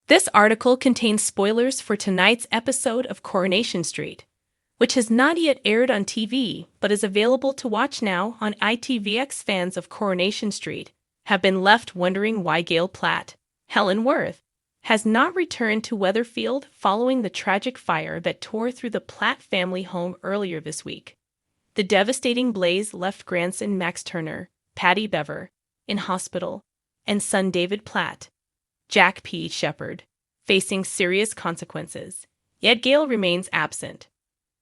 This article contains spoilers for tonight's episode of Coronation Street, which has not yet aired on TV but is available to watch now on ITVX. Fans of Coronation Street have been left wondering why Gail Platt, Helen Worth, has not returned to Weatherfield following the tragic fire that tore through the Platt family home earlier this week. The devastating blaze left grandson Max Turner, Patty Bever, in hospital, and son David Platt, Jack P. Shepherd, facing serious consequences. Yet Gail remains absent.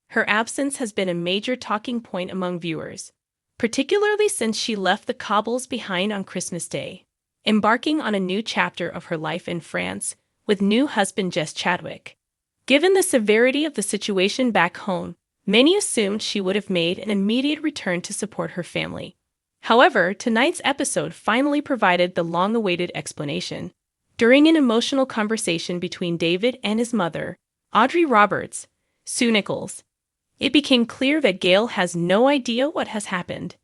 Her absence has been a major talking point among viewers, particularly since she left the cobbles behind on Christmas Day, embarking on a new chapter of her life in France with new husband Jess Chadwick. Given the severity of the situation back home, many assumed she would have made an immediate return to support her family. However, tonight's episode finally provided the long-awaited explanation. During an emotional conversation between David and his mother, Audrey Roberts, Sue Nichols, it became clear that Gail has no idea what has happened.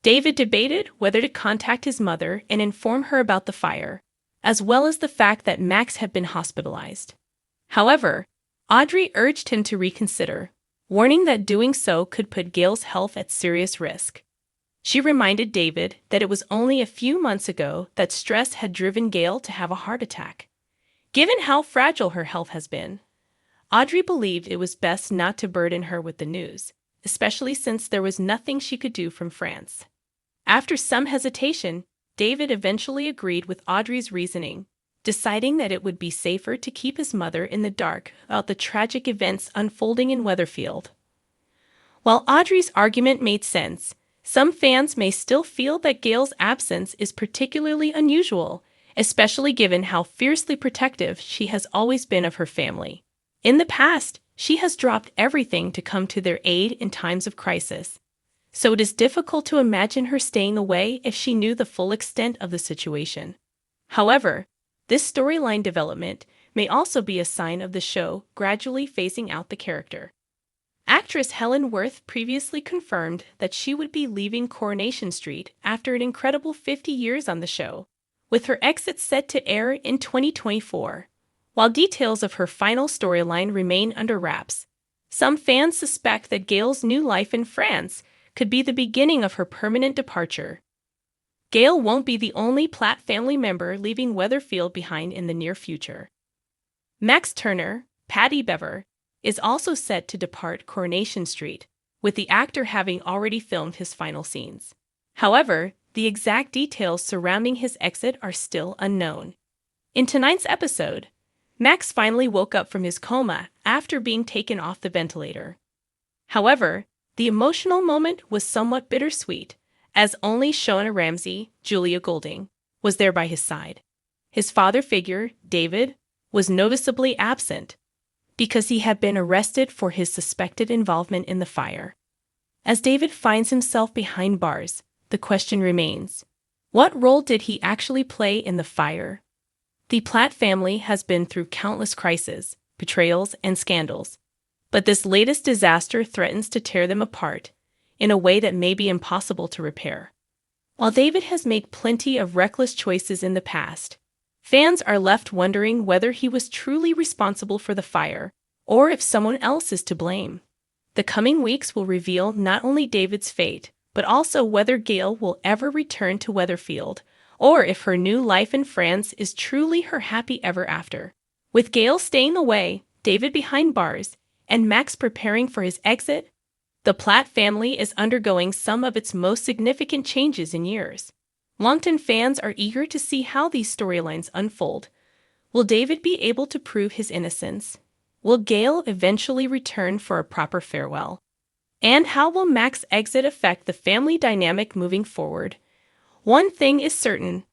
David debated whether to contact his mother and inform her about the fire, as well as the fact that Max had been hospitalized. However, Audrey urged him to reconsider, warning that doing so could put Gail's health at serious risk. She reminded David that it was only a few months ago that stress had driven Gail to have a heart attack. Given how fragile her health has been, Audrey believed it was best not to burden her with the news, especially since there was nothing she could do from France. After some hesitation, David eventually agreed with Audrey's reasoning, deciding that it would be safer to keep his mother in the dark about the tragic events unfolding in Weatherfield. While Audrey's argument made sense, some fans may still feel that Gail's absence is particularly unusual, especially given how fiercely protective she has always been of her family. In the past, she has dropped everything to come to their aid in times of crisis, so it is difficult to imagine her staying away if she knew the full extent of the situation. However, this storyline development may also be a sign of the show gradually phasing out the character. Actress Helen Worth previously confirmed that she would be leaving Coronation Street after an incredible 50 years on the show, with her exit set to air in 2024. While details of her final storyline remain under wraps, some fans suspect that Gail's new life in France could be the beginning of her permanent departure. Gail won't be the only Platt family member leaving Weatherfield behind in the near future. Max Turner, Patty Bever, is also set to depart Coronation Street, with the actor having already filmed his final scenes. However, the exact details surrounding his exit are still unknown. In tonight's episode, Max finally woke up from his coma after being taken off the ventilator. However, the emotional moment was somewhat bittersweet, as only Shona Ramsey, Julia Golding, was there by his side. His father figure, David, was noticeably absent, because he had been arrested for his suspected involvement in the fire. As David finds himself behind bars, the question remains, what role did he actually play in the fire? The Platt family has been through countless crises, betrayals, and scandals, but this latest disaster threatens to tear them apart in a way that may be impossible to repair. While David has made plenty of reckless choices in the past, fans are left wondering whether he was truly responsible for the fire, or if someone else is to blame. The coming weeks will reveal not only David's fate, but also whether Gail will ever return to Weatherfield, or if her new life in France is truly her happy ever after. With Gail staying away, David behind bars, and Max preparing for his exit, the Platt family is undergoing some of its most significant changes in years. Longtime fans are eager to see how these storylines unfold. Will David be able to prove his innocence? Will Gail eventually return for a proper farewell? And how will Max's exit affect the family dynamic moving forward? One thing is certain: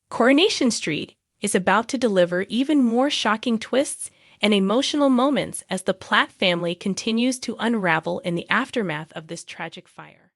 Coronation Street is about to deliver even more shocking twists and emotional moments as the Platt family continues to unravel in the aftermath of this tragic fire.